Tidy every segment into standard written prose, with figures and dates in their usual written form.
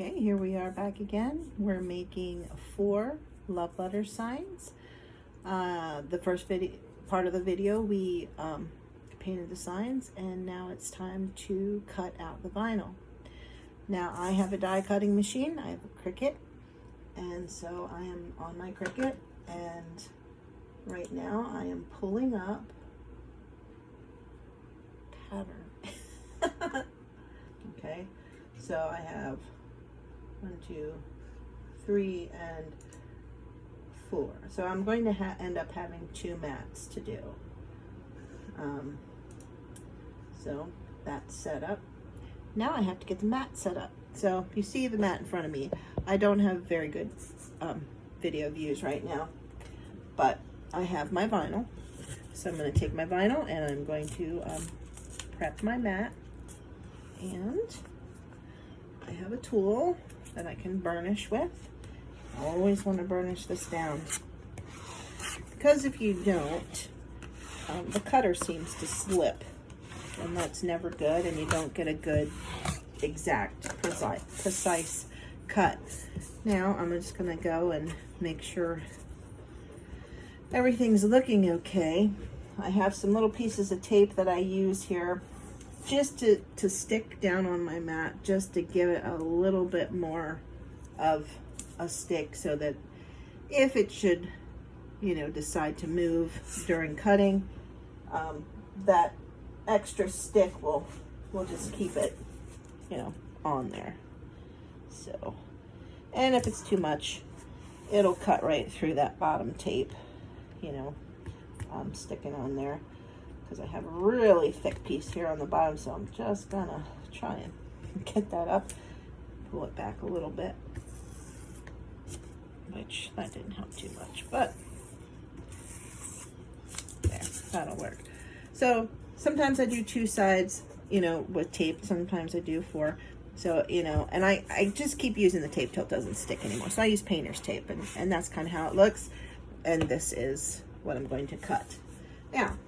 Okay, here we are back again. We're making 4 love letter signs. The first part of the video we painted the signs, and now it's time to cut out the vinyl. Now I have a die cutting machine. I have a Cricut, and so I am on my Cricut, and right now I am pulling up pattern. Okay, so I have 1, 2, 3, and 4. So I'm going to end up having 2 mats to do. So that's set up. Now I have to get the mat set up. So you see the mat in front of me. I don't have very good video views right now, but I have my vinyl. So I'm going to take my vinyl and I'm going to prep my mat. And I have a tool that I can burnish with. I always want to burnish this down, because if you don't, the cutter seems to slip, and that's never good, and you don't get a good, exact, precise cut. Now I'm just going to go and make sure everything's looking okay. I have some little pieces of tape that I use here just to stick down on my mat, just to give it a little bit more of a stick, so that if it should, you know, decide to move during cutting, that extra stick will just keep it, you know, on there. So, and if it's too much, it'll cut right through that bottom tape, you know, sticking on there, because I have a really thick piece here on the bottom. So I'm just gonna try and get that up, pull it back a little bit, which that didn't help too much, but there, that'll work. So sometimes I do 2 sides, you know, with tape. Sometimes I do 4. So, you know, and I just keep using the tape till it doesn't stick anymore. So I use painter's tape, and that's kind of how it looks. And this is what I'm going to cut. Now,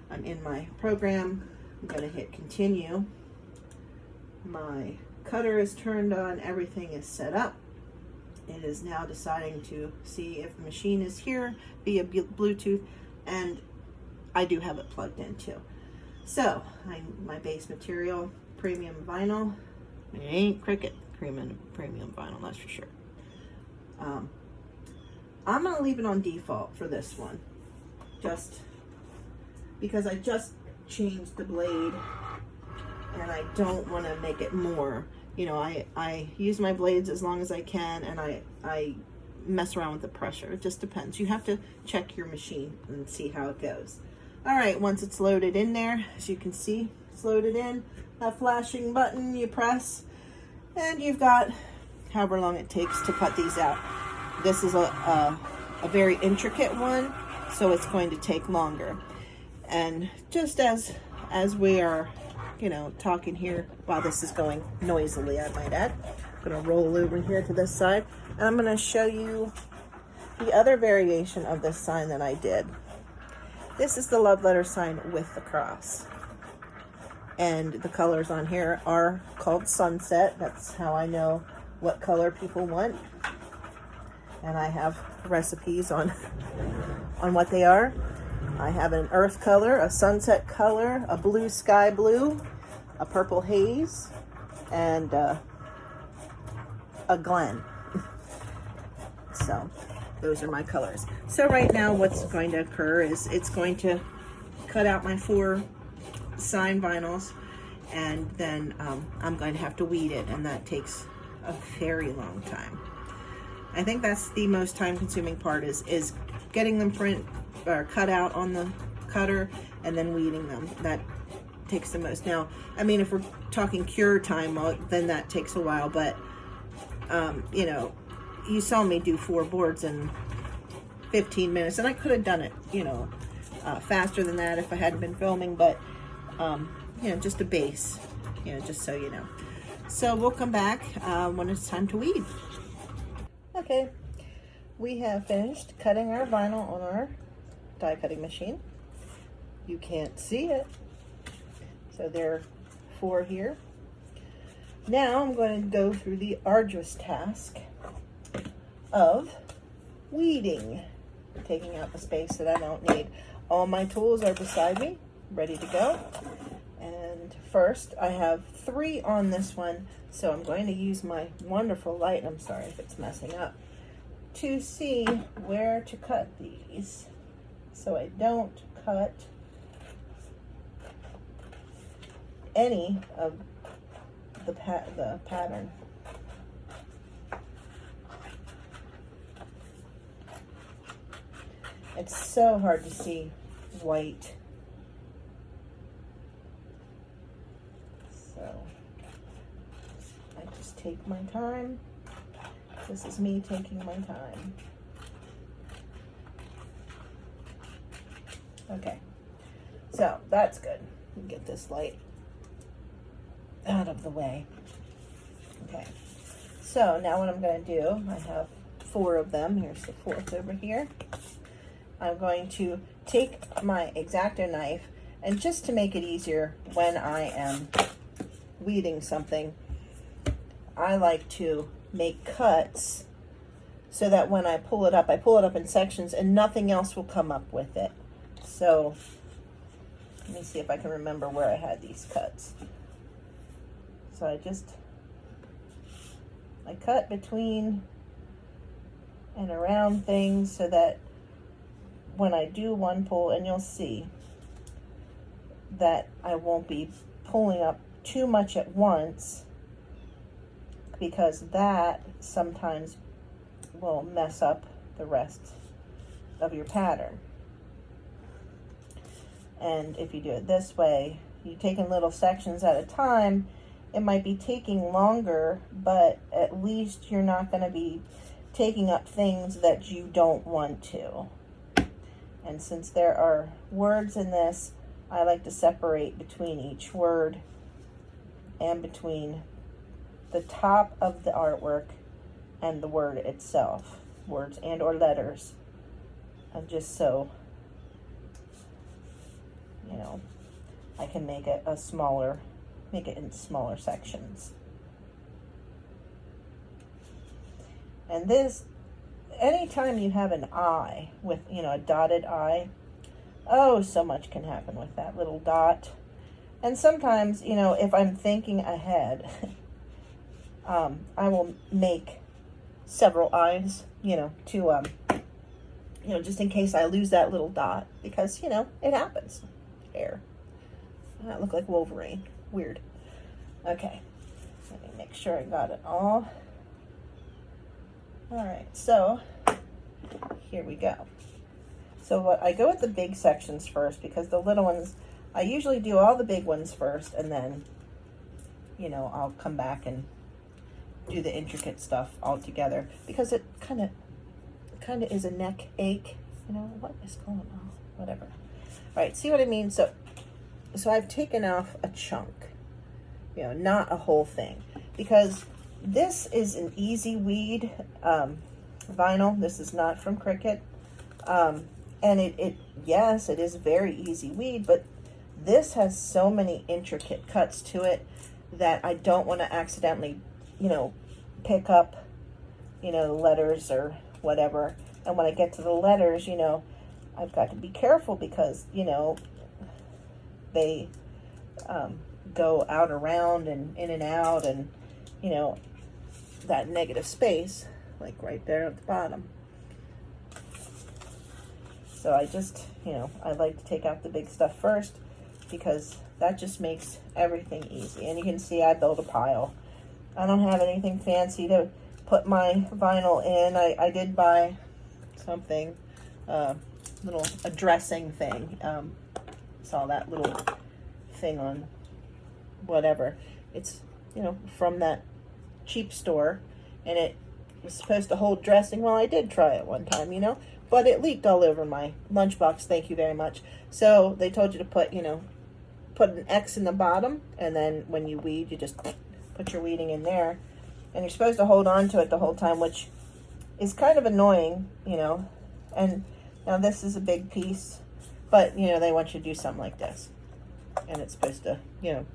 I'm in my program. I'm going to hit continue. My cutter is turned on. Everything is set up. It is now deciding to see if the machine is here via Bluetooth, and I do have it plugged in too. So my base material, premium vinyl. It ain't Cricut premium vinyl, that's for sure. I'm gonna leave it on default for this one, just because I just changed the blade and I don't want to make it more. You know, I use my blades as long as I can, and I mess around with the pressure. It just depends. You have to check your machine and see how it goes. All right, once it's loaded in there, as you can see, it's loaded in. That flashing button you press, and you've got however long it takes to cut these out. This is a very intricate one, so it's going to take longer. And just as we are, you know, talking here while this is going noisily, I might add, I'm going to roll over here to this side, and I'm going to show you the other variation of this sign that I did. This is the love letter sign with the cross, and the colors on here are called sunset. That's how I know what color people want, and I have recipes on what they are. I have an earth color, a sunset color, a blue sky blue, a purple haze, and a Glen. So those are my colors. So right now what's going to occur is it's going to cut out my 4 sign vinyls, and then I'm going to have to weed it, and that takes a very long time. I think that's the most time-consuming part, is getting them print or cut out on the cutter and then weeding them. That takes the most. Now, I mean, if we're talking cure time, well, then that takes a while, but you know, you saw me do 4 boards in 15 minutes, and I could have done it, you know, faster than that if I hadn't been filming, but you know, just a base, you know, just so you know. So we'll come back when it's time to weed. Okay, we have finished cutting our vinyl on our die cutting machine. You can't see it, so there are 4 here. Now I'm going to go through the arduous task of weeding, taking out the space that I don't need. All my tools are beside me, ready to go. And first, I have 3 on this one, so I'm going to use my wonderful light, I'm sorry if it's messing up, to see where to cut these so I don't cut any of the pattern. It's so hard to see white. So I just take my time. This is me taking my time. Okay, so that's good. Get this light out of the way. Okay, so now what I'm going to do, I have 4 of them. Here's the 4th over here. I'm going to take my X-Acto knife, and just to make it easier when I am weeding something, I like to make cuts so that when I pull it up in sections and nothing else will come up with it. So let me see if I can remember where I had these cuts. So I cut between and around things so that when I do one pull, and you'll see that I won't be pulling up too much at once, because that sometimes will mess up the rest of your pattern. And if you do it this way, you take in little sections at a time, it might be taking longer, but at least you're not going to be taking up things that you don't want to. And since there are words in this, I like to separate between each word and between the top of the artwork and the word itself, words and or letters, and just so, you know, I can make it make it in smaller sections. And this, anytime you have an I with, you know, a dotted I, oh, so much can happen with that little dot. And sometimes, you know, if I'm thinking ahead, I will make several I's, you know, to, you know, just in case I lose that little dot, because, you know, it happens. Hair. I look like Wolverine. Weird. Okay. Let me make sure I got it all. All right, so here we go. So I go with the big sections first, because the little ones, I usually do all the big ones first, and then, you know, I'll come back and do the intricate stuff all together, because it kind of is a neck ache. You know, what is going on? Whatever. All right, see what I mean? So I've taken off a chunk, you know, not a whole thing, because this is an easy weed vinyl. This is not from Cricut. And yes, it is very easy weed, but this has so many intricate cuts to it that I don't want to accidentally, you know, pick up, you know, letters or whatever. And when I get to the letters, you know, I've got to be careful, because, you know, they go out around and in and out, and, you know, that negative space, like right there at the bottom. So I just, you know, I like to take out the big stuff first, because that just makes everything easy. And you can see I built a pile. I don't have anything fancy to put my vinyl in. I did buy something, a dressing thing. Saw that little thing on whatever. It's, you know, from that cheap store, and it was supposed to hold dressing. Well, I did try it one time, you know, but it leaked all over my lunchbox. Thank you very much. So they told you to put, you know, put an X in the bottom, and then when you weed, you just put your weeding in there, and you're supposed to hold on to it the whole time, which is kind of annoying, you know. And now this is a big piece, but, you know, they want you to do something like this, and it's supposed to, you know,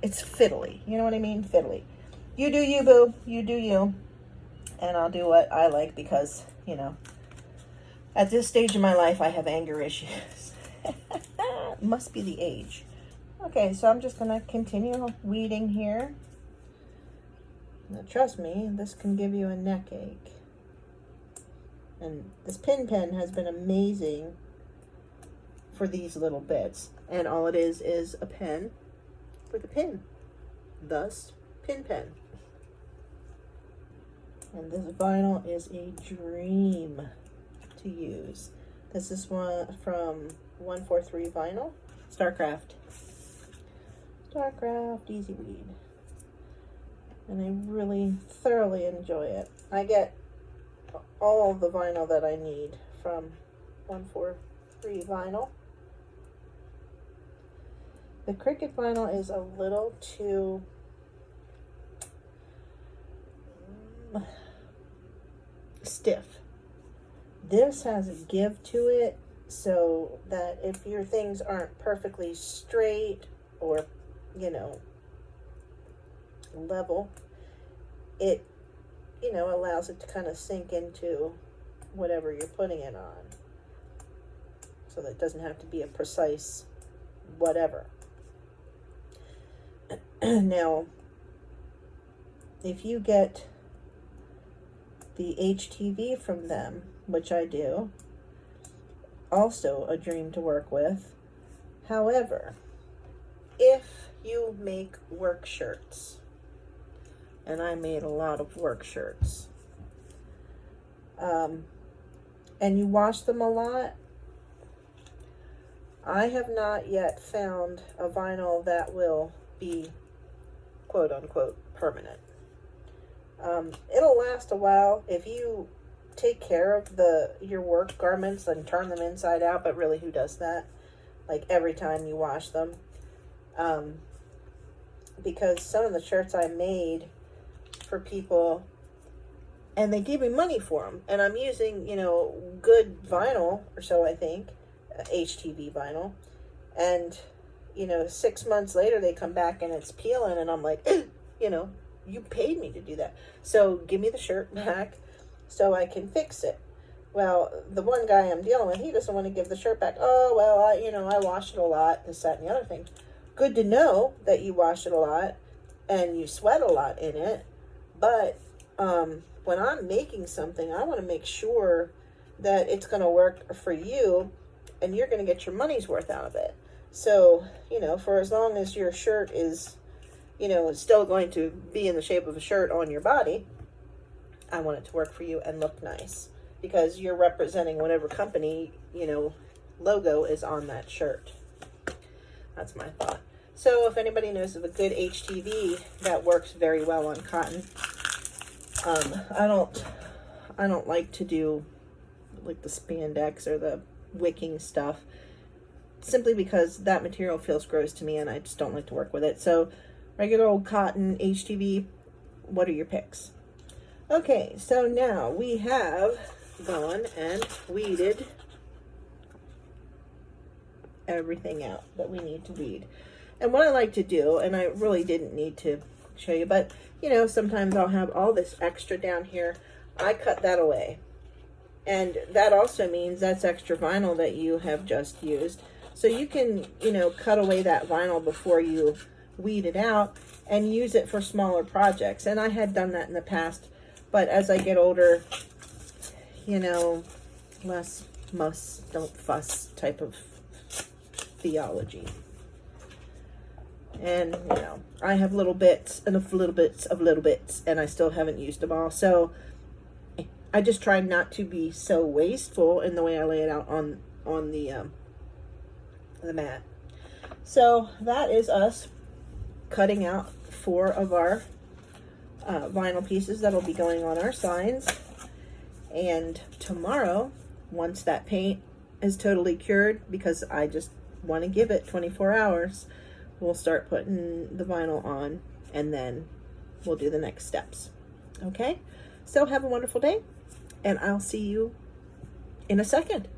it's fiddly. You know what I mean? Fiddly. You do you, boo. You do you. And I'll do what I like because, you know, at this stage of my life, I have anger issues. Must be the age. Okay, so I'm just going to continue weeding here. Now, trust me, this can give you a neck ache. And this pin pen has been amazing for these little bits. And all it is a pen with a pin. Thus, pin pen. And this vinyl is a dream to use. This is one from 143 Vinyl. Starcraft. Starcraft Easy Weed. And I really thoroughly enjoy it. I get all of the vinyl that I need from 143 Vinyl. The Cricut vinyl is a little too stiff. This has a give to it so that if your things aren't perfectly straight or, you know, level, it, you know, allows it to kind of sink into whatever you're putting it on. So that it doesn't have to be a precise whatever. Now, if you get the HTV from them, which I do, also a dream to work with. However, if you make work shirts, and I made a lot of work shirts, and you wash them a lot, I have not yet found a vinyl that will be quote unquote permanent. It'll last a while if you take care of your work garments and turn them inside out, but really, who does that? Like every time you wash them. Because some of the shirts I made for people, and they gave me money for them, and I'm using, you know, good vinyl, or so I think, HTV vinyl, and, you know, 6 months later they come back and it's peeling, and I'm like, you know, you paid me to do that, so give me the shirt back so I can fix it. Well, the one guy I'm dealing with, he doesn't want to give the shirt back. Oh, well, I wash it a lot, this, that, and the other thing. Good to know that you wash it a lot and you sweat a lot in it, but when I'm making something, I want to make sure that it's going to work for you and you're going to get your money's worth out of it. So, you know, for as long as your shirt is, you know, still going to be in the shape of a shirt on your body, I want it to work for you and look nice, because you're representing whatever company, you know, logo is on that shirt. That's my thought. So if anybody knows of a good HTV that works very well on cotton, I don't like to do like the spandex or the wicking stuff, simply because that material feels gross to me and I just don't like to work with it. So regular old cotton, HTV, what are your picks? Okay, so now we have gone and weeded everything out that we need to weed. And what I like to do, and I really didn't need to show you, but you know, sometimes I'll have all this extra down here. I cut that away. And that also means that's extra vinyl that you have just used. So you can, you know, cut away that vinyl before you weed it out and use it for smaller projects. And I had done that in the past, but as I get older, you know, less muss, don't fuss type of theology. And, you know, I have little bits and little bits of little bits, and I still haven't used them all. So I just try not to be so wasteful in the way I lay it out on the mat. So that is us cutting out 4 of our vinyl pieces that'll be going on our signs. And tomorrow, once that paint is totally cured, because I just want to give it 24 hours, we'll start putting the vinyl on, and then we'll do the next steps. Okay? So have a wonderful day, and I'll see you in a second.